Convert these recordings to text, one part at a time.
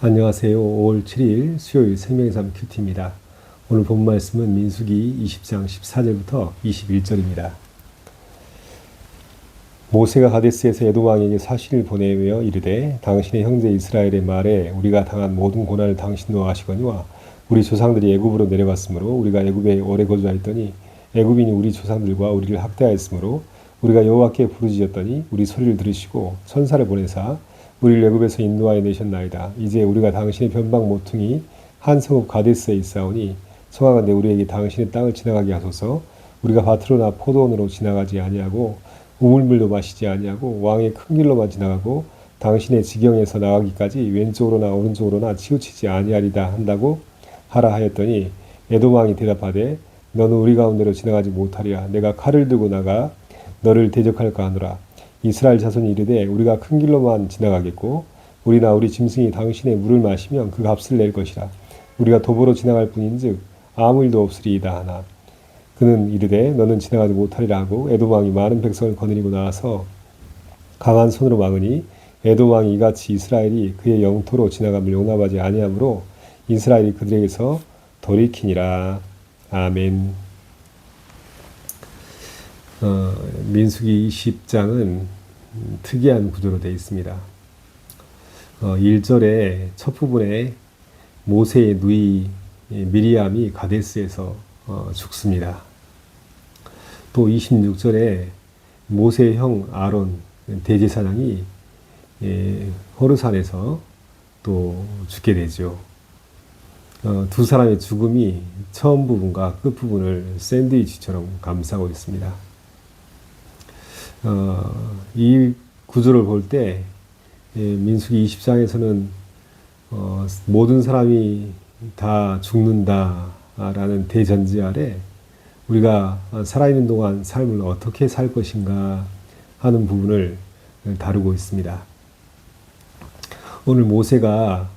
안녕하세요. 5월 7일 수요일 생명의 삶 큐티입니다. 오늘 본 말씀은 민수기 20장 14절부터 21절입니다. 모세가 가데스에서 에돔 왕에게 사신을 보내며 이르되 당신의 형제 이스라엘의 말에 우리가 당한 모든 고난을 당신도 아시거니와 우리 조상들이 애굽으로 내려갔으므로 우리가 애굽에 오래 거주하였더니 애굽인이 우리 조상들과 우리를 학대하였으므로 우리가 여호와께 부르짖었더니 우리 소리를 들으시고 천사를 보내사 우리를 애굽에서 인도하여 내셨나이다. 이제 우리가 당신의 변방 모퉁이 한 성읍 가데스에 있사오니 청하건대 우리에게 당신의 땅을 지나가게 하소서. 우리가 밭으로나 포도원으로 지나가지 아니하고 우물물도 마시지 아니하고 왕의 큰 길로만 지나가고 당신의 지경에서 나가기까지 왼쪽으로나 오른쪽으로나 치우치지 아니하리다 한다고 하라 하였더니 에돔 왕이 대답하되 너는 우리 가운데로 지나가지 못하리라. 내가 칼을 들고 나가 너를 대적할까 하노라. 이스라엘 자손이 이르되 우리가 큰 길로만 지나가겠고 우리나 우리 짐승이 당신의 물을 마시면 그 값을 낼 것이라. 우리가 도보로 지나갈 뿐인즉 아무 일도 없으리이다 하나. 그는 이르되 너는 지나가지 못하리라 하고 에돔 왕이 많은 백성을 거느리고 나와서 강한 손으로 막으니 에돔 왕이 이같이 이스라엘이 그의 영토로 지나감을 용납하지 아니하므로 이스라엘이 그들에게서 돌이키니라. 아멘. 민수기 20장은 특이한 구조로 되어 있습니다. 1절의 첫 부분에 모세의 누이 미리암이 가데스에서 죽습니다. 또 26절에 모세의 형 아론 대제사장이 호르산에서 또 죽게 되죠. 두 사람의 죽음이 처음 부분과 끝 부분을 샌드위치처럼 감싸고 있습니다. 이 구조를 볼 때 민수기 20장에서는 모든 사람이 다 죽는다라는 대전제 아래 우리가 살아있는 동안 삶을 어떻게 살 것인가 하는 부분을 다루고 있습니다. 오늘 모세가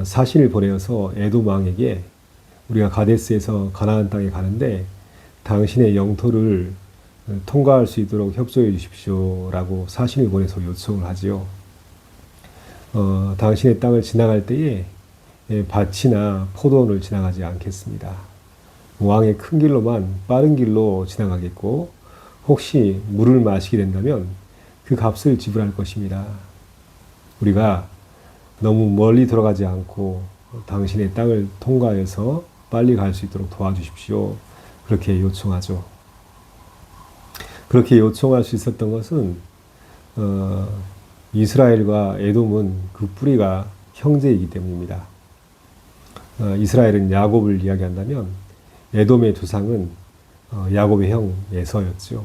사신을 보내어서 에돔 왕에게 우리가 가데스에서 가나안 땅에 가는데 당신의 영토를 통과할 수 있도록 협조해 주십시오 라고 사신을 보내서 요청을 하지요. 당신의 땅을 지나갈 때에 밭이나 포도원을 지나가지 않겠습니다. 왕의 큰 길로만 빠른 길로 지나가겠고 혹시 물을 마시게 된다면 그 값을 지불할 것입니다. 우리가 너무 멀리 들어가지 않고 당신의 땅을 통과해서 빨리 갈 수 있도록 도와주십시오. 그렇게 요청하죠. 그렇게 요청할 수 있었던 것은 이스라엘과 에돔은 그 뿌리가 형제이기 때문입니다. 이스라엘은 야곱을 이야기한다면 에돔의 조상은 야곱의 형 에서였죠.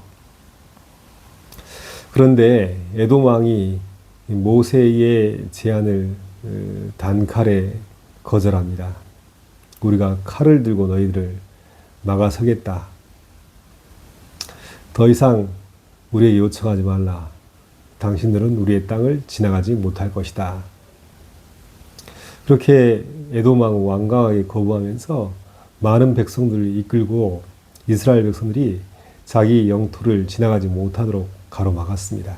그런데 에돔 왕이 모세의 제안을 단칼에 거절합니다. 우리가 칼을 들고 너희들을 막아서겠다. 더 이상 우리에게 요청하지 말라. 당신들은 우리의 땅을 지나가지 못할 것이다. 그렇게 에돔 왕은 완강하게 거부하면서 많은 백성들을 이끌고 이스라엘 백성들이 자기 영토를 지나가지 못하도록 가로막았습니다.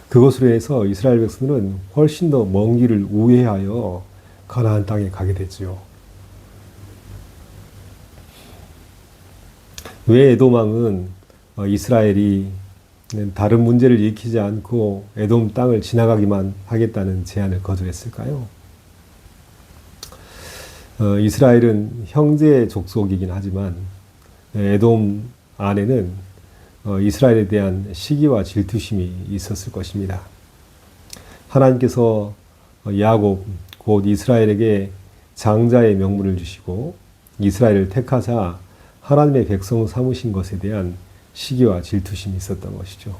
그것으로 해서 이스라엘 백성들은 훨씬 더 먼 길을 우회하여 가나안 땅에 가게 됐죠. 왜 에돔 왕은 이스라엘이 다른 문제를 일으키지 않고 에돔 땅을 지나가기만 하겠다는 제안을 거절했을까요? 이스라엘은 형제 족속이긴 하지만 에돔 안에는 이스라엘에 대한 시기와 질투심이 있었을 것입니다. 하나님께서 야곱 곧 이스라엘에게 장자의 명분을 주시고 이스라엘을 택하사 하나님의 백성 삼으신 것에 대한 시기와 질투심이 있었던 것이죠.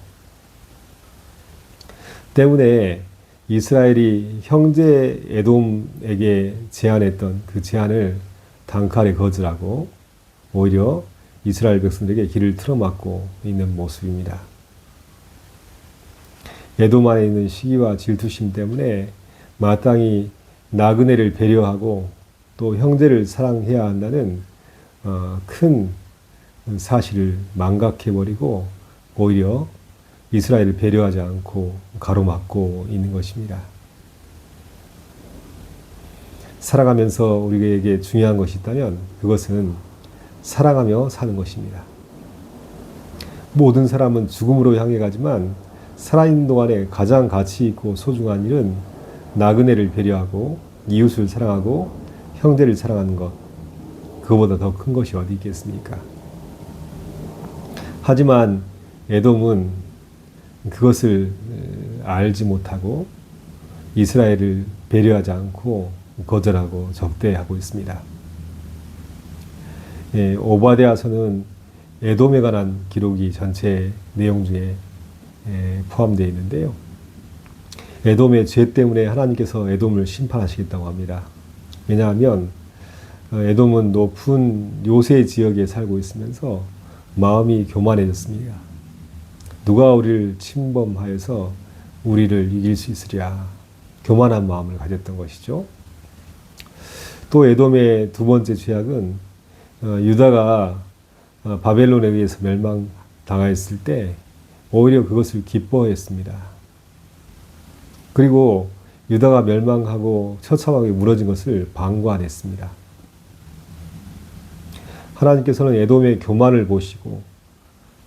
때문에 이스라엘이 형제 에돔에게 제안했던 그 제안을 단칼에 거절하고 오히려 이스라엘 백성들에게 길을 틀어막고 있는 모습입니다. 에돔 안에 있는 시기와 질투심 때문에 마땅히 나그네를 배려하고 또 형제를 사랑해야 한다는 큰 사실을 망각해버리고 오히려 이스라엘을 배려하지 않고 가로막고 있는 것입니다. 살아가면서 우리에게 중요한 것이 있다면 그것은 사랑하며 사는 것입니다. 모든 사람은 죽음으로 향해 가지만 살아있는 동안에 가장 가치 있고 소중한 일은 나그네를 배려하고 이웃을 사랑하고 형제를 사랑하는 것, 그거보다 더 큰 것이 어디 있겠습니까? 하지만 에돔은 그것을 알지 못하고 이스라엘을 배려하지 않고 거절하고 적대하고 있습니다. 오바댜서는 에돔에 관한 기록이 전체 내용 중에 포함되어 있는데요. 에돔의 죄 때문에 하나님께서 에돔을 심판하시겠다고 합니다. 왜냐하면 에돔은 높은 요새 지역에 살고 있으면서 마음이 교만해졌습니다. 누가 우리를 침범하여서 우리를 이길 수 있으랴, 교만한 마음을 가졌던 것이죠. 또 에돔의 두 번째 죄악은 유다가 바벨론에 의해서 멸망당하였을 때 오히려 그것을 기뻐했습니다. 그리고 유다가 멸망하고 처참하게 무너진 것을 방관했습니다. 하나님께서는 에돔의 교만을 보시고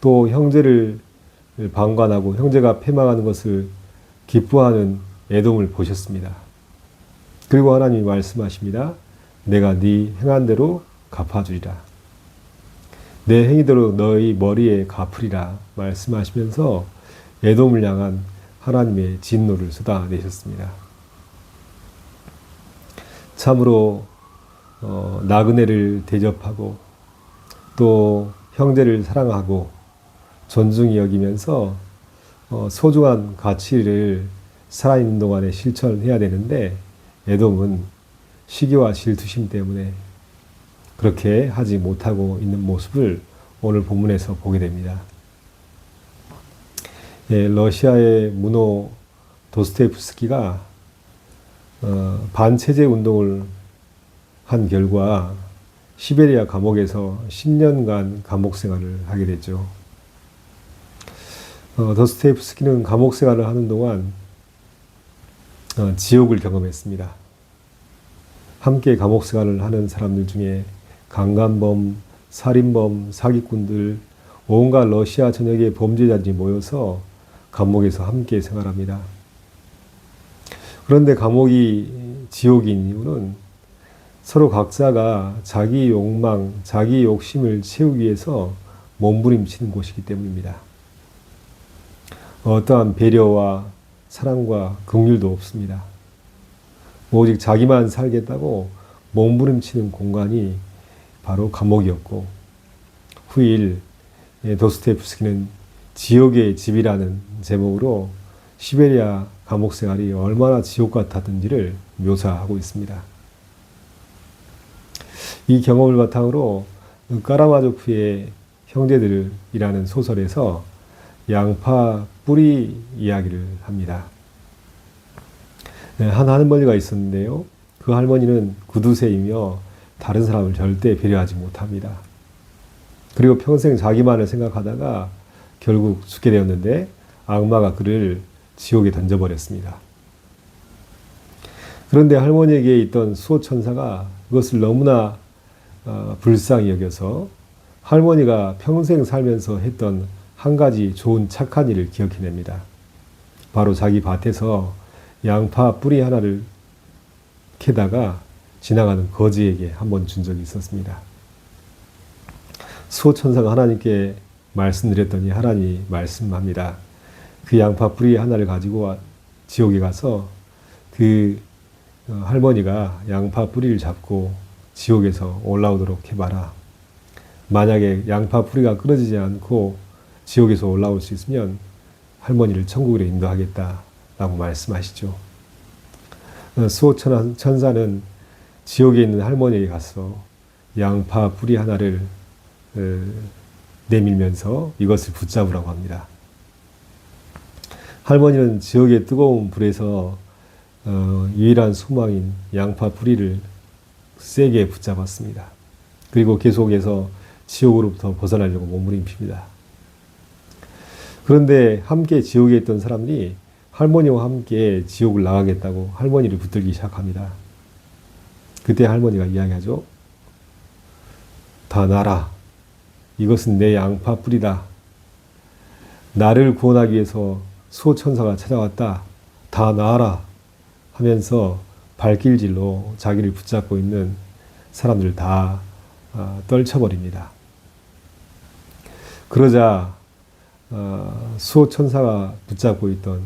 또 형제를 방관하고 형제가 패망하는 것을 기뻐하는 에돔을 보셨습니다. 그리고 하나님이 말씀하십니다. 내가 네 행한 대로 갚아주리라. 내 행위대로 너희 머리에 갚으리라 말씀하시면서 에돔을 향한 하나님의 진노를 쏟아내셨습니다. 참으로 나그네를 대접하고 또 형제를 사랑하고 존중히 여기면서 소중한 가치를 살아있는 동안에 실천해야 되는데 에돔은 시기와 질투심 때문에 그렇게 하지 못하고 있는 모습을 오늘 본문에서 보게 됩니다. 러시아의 문호 도스토옙스키가 반체제 운동을 한 결과 시베리아 감옥에서 10년간 감옥 생활을 하게 됐죠. 도스토옙스키는 감옥 생활을 하는 동안 지옥을 경험했습니다. 함께 감옥 생활을 하는 사람들 중에 강간범, 살인범, 사기꾼들, 온갖 러시아 전역의 범죄자들이 모여서 감옥에서 함께 생활합니다. 그런데 감옥이 지옥인 이유는 서로 각자가 자기 욕망, 자기 욕심을 채우기 위해서 몸부림치는 곳이기 때문입니다. 어떠한 배려와 사랑과 긍휼도 없습니다. 오직 자기만 살겠다고 몸부림치는 공간이 바로 감옥이었고, 후일 도스토옙스키는 지옥의 집이라는 제목으로 시베리아 감옥 생활이 얼마나 지옥 같았던지를 묘사하고 있습니다. 이 경험을 바탕으로 까라마조프의 형제들이라는 소설에서 양파 뿌리 이야기를 합니다. 한 할머니가 있었는데요. 그 할머니는 구두쇠이며 다른 사람을 절대 배려하지 못합니다. 그리고 평생 자기만을 생각하다가 결국 죽게 되었는데 악마가 그를 지옥에 던져버렸습니다. 그런데 할머니에게 있던 수호천사가 그것을 너무나 불쌍히 여겨서 할머니가 평생 살면서 했던 한 가지 좋은 착한 일을 기억해냅니다. 바로 자기 밭에서 양파 뿌리 하나를 캐다가 지나가는 거지에게 한번 준 적이 있었습니다. 수호천사가 하나님께 말씀드렸더니 하나님이 말씀합니다. 그 양파 뿌리 하나를 가지고 지옥에 가서 그 할머니가 양파 뿌리를 잡고 지옥에서 올라오도록 해봐라. 만약에 양파 뿌리가 끊어지지 않고 지옥에서 올라올 수 있으면 할머니를 천국으로 인도하겠다라고 말씀하시죠. 수호천사는 지옥에 있는 할머니에게 가서 양파 뿌리 하나를 내밀면서 이것을 붙잡으라고 합니다. 할머니는 지옥의 뜨거운 불에서 유일한 소망인 양파 뿌리를 세게 붙잡았습니다. 그리고 계속해서 지옥으로부터 벗어나려고 몸부림칩니다. 그런데 함께 지옥에 있던 사람들이 할머니와 함께 지옥을 나가겠다고 할머니를 붙들기 시작합니다. 그때 할머니가 이야기하죠. 다 놔라. 이것은 내 양파 뿌리다. 나를 구원하기 위해서 수호천사가 찾아왔다. 다 놔라. 하면서 발길질로 자기를 붙잡고 있는 사람들을 다 떨쳐버립니다. 그러자 수호천사가 붙잡고 있던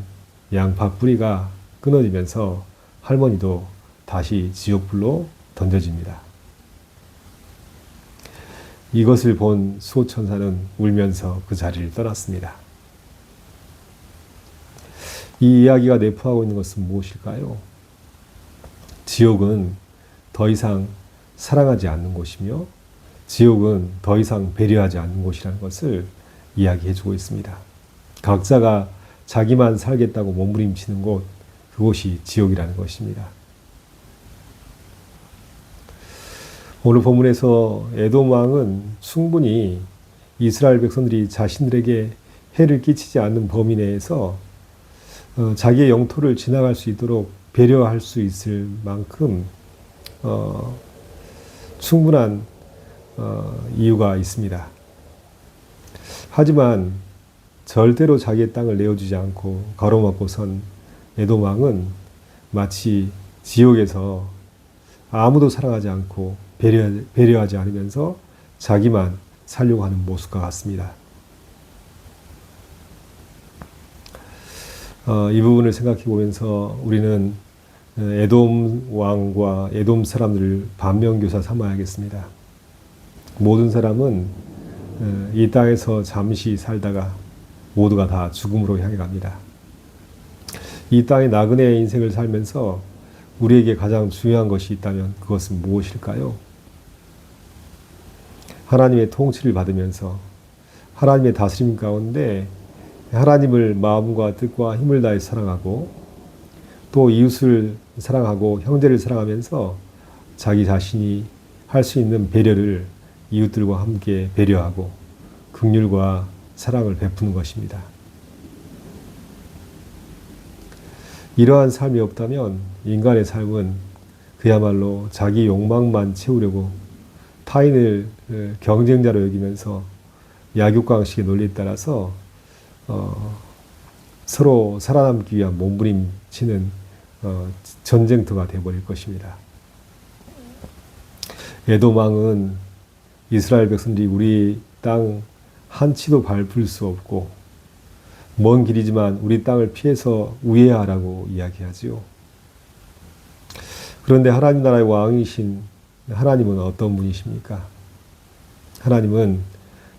양파 뿌리가 끊어지면서 할머니도 다시 지옥불로 던져집니다. 이것을 본 수호천사는 울면서 그 자리를 떠났습니다. 이 이야기가 내포하고 있는 것은 무엇일까요? 지옥은 더 이상 사랑하지 않는 곳이며 지옥은 더 이상 배려하지 않는 곳이라는 것을 이야기해주고 있습니다. 각자가 자기만 살겠다고 몸부림치는 곳, 그곳이 지옥이라는 것입니다. 오늘 본문에서 에돔 왕은 충분히 이스라엘 백성들이 자신들에게 해를 끼치지 않는 범위 내에서 자기의 영토를 지나갈 수 있도록 배려할 수 있을 만큼 충분한 이유가 있습니다. 하지만 절대로 자기의 땅을 내어주지 않고 가로막고 선 에돔 왕은 마치 지옥에서 아무도 사랑하지 않고 배려하지 않으면서 자기만 살려고 하는 모습과 같습니다. 이 부분을 생각해 보면서 우리는 에돔 왕과 에돔 사람들을 반면교사 삼아야겠습니다. 모든 사람은 이 땅에서 잠시 살다가 모두가 다 죽음으로 향해 갑니다. 이 땅의 나그네의 인생을 살면서 우리에게 가장 중요한 것이 있다면 그것은 무엇일까요? 하나님의 통치를 받으면서 하나님의 다스림 가운데 하나님을 마음과 뜻과 힘을 다해 사랑하고 또 이웃을 사랑하고 형제를 사랑하면서 자기 자신이 할 수 있는 배려를 이웃들과 함께 배려하고 긍휼과 사랑을 베푸는 것입니다. 이러한 삶이 없다면 인간의 삶은 그야말로 자기 욕망만 채우려고 타인을 경쟁자로 여기면서 약육강식의 논리에 따라서 서로 살아남기 위한 몸부림치는 전쟁터가 되어버릴 것입니다. 에돔 왕은 이스라엘 백성들이 우리 땅 한 치도 밟을 수 없고 먼 길이지만 우리 땅을 피해서 우회하라고 이야기하지요. 그런데 하나님 나라의 왕이신 하나님은 어떤 분이십니까? 하나님은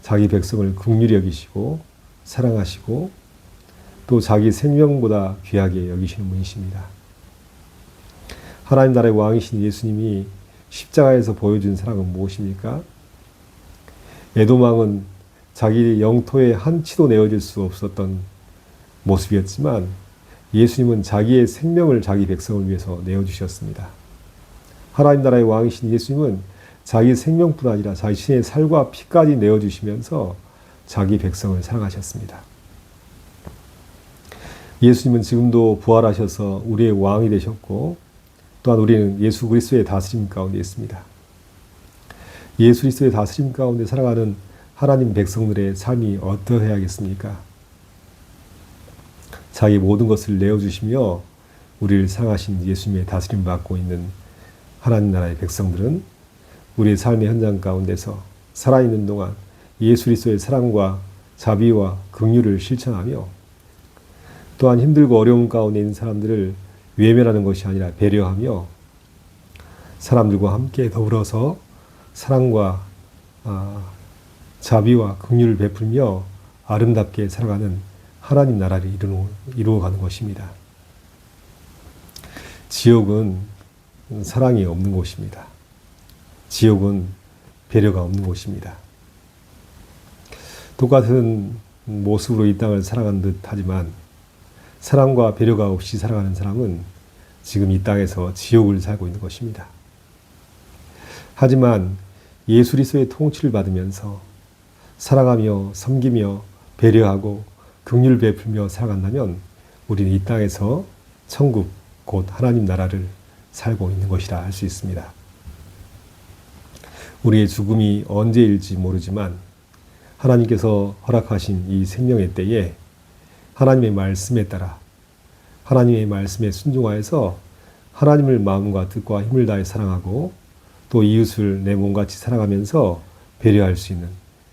자기 백성을 긍휼히 여기시고 사랑하시고 또 자기 생명보다 귀하게 여기시는 분이십니다. 하나님 나라의 왕이신 예수님이 십자가에서 보여준 사랑은 무엇입니까? 에돔 왕은 자기 영토에 한 치도 내어줄 수 없었던 모습이었지만 예수님은 자기의 생명을 자기 백성을 위해서 내어주셨습니다. 하나님 나라의 왕이신 예수님은 자기 생명뿐 아니라 자신의 살과 피까지 내어주시면서 자기 백성을 사랑하셨습니다. 예수님은 지금도 부활하셔서 우리의 왕이 되셨고 또한 우리는 예수 그리스도의 다스림 가운데 있습니다. 예수 그리스도의 다스림 가운데 살아가는 하나님 백성들의 삶이 어떠해야겠습니까? 자기 모든 것을 내어주시며 우리를 사랑하신 예수님의 다스림 받고 있는 하나님 나라의 백성들은 우리의 삶의 현장 가운데서 살아있는 동안 예수 그리스도의 사랑과 자비와 긍휼을 실천하며 또한 힘들고 어려운 가운데 있는 사람들을 외면하는 것이 아니라 배려하며 사람들과 함께 더불어서 사랑과 자비와 긍휼을 베풀며 아름답게 살아가는 하나님 나라를 이루어가는 것입니다. 지옥은 사랑이 없는 곳입니다. 지옥은 배려가 없는 곳입니다. 똑같은 모습으로 이 땅을 살아가는 듯 하지만 사랑과 배려가 없이 살아가는 사람은 지금 이 땅에서 지옥을 살고 있는 것입니다. 하지만 예수 그리스도의 통치를 받으면서 사랑하며 섬기며 배려하고 긍휼 베풀며 살아간다면 우리는 이 땅에서 천국 곧 하나님 나라를 살고 있는 것이라 할 수 있습니다. 우리의 죽음이 언제일지 모르지만 하나님께서 허락하신 이 생명의 때에 하나님의 말씀에 따라 하나님의 말씀에 순종하여서 하나님을 마음과 뜻과 힘을 다해 사랑하고 또 이웃을 내 몸같이 사랑하면서 배려할 수 있는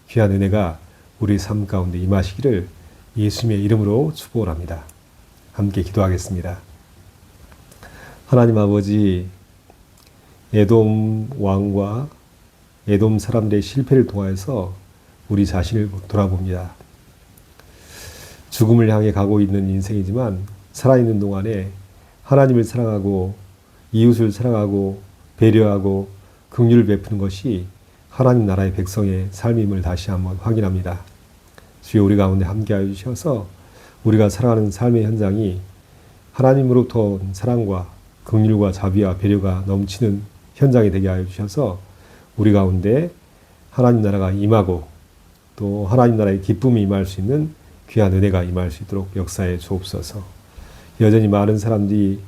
귀한 은혜가 우리 삶 가운데 임하시기를 예수님의 이름으로 축복합니다. 함께 기도하겠습니다. 하나님 아버지, 에돔 왕과 에돔 사람들의 실패를 통하여서 우리 자신을 돌아봅니다. 죽음을 향해 가고 있는 인생이지만 살아있는 동안에 하나님을 사랑하고 이웃을 사랑하고 배려하고 긍휼을 베푸는 것이 하나님 나라의 백성의 삶임을 다시 한번 확인합니다. 주여 우리 가운데 함께하여 주셔서 우리가 살아가는 삶의 현장이 하나님으로부터 온 사랑과 긍휼과 자비와 배려가 넘치는 현장이 되게 하여 주셔서 우리 가운데 하나님 나라가 임하고 또 하나님 나라의 기쁨이 임할 수 있는 귀한 은혜가 임할 수 있도록 역사해 주옵소서. 여전히 많은 사람들이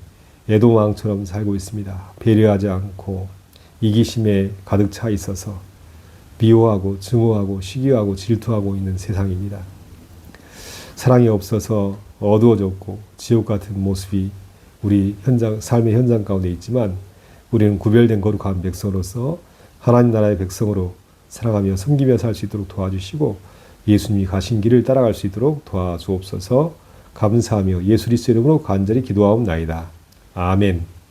에돔 왕처럼 살고 있습니다. 배려하지 않고 이기심에 가득 차 있어서 비호하고 증오하고 시기하고 질투하고 있는 세상입니다. 사랑이 없어서 어두워졌고 지옥 같은 모습이 우리 삶의 현장 가운데 있지만 우리는 구별된 거룩한 백성으로서 하나님 나라의 백성으로 사랑하며 섬기며 살 수 있도록 도와주시고 예수님이 가신 길을 따라갈 수 있도록 도와주옵소서. 감사하며 예수 그리스도 이름으로 간절히 기도하옵나이다. 아멘.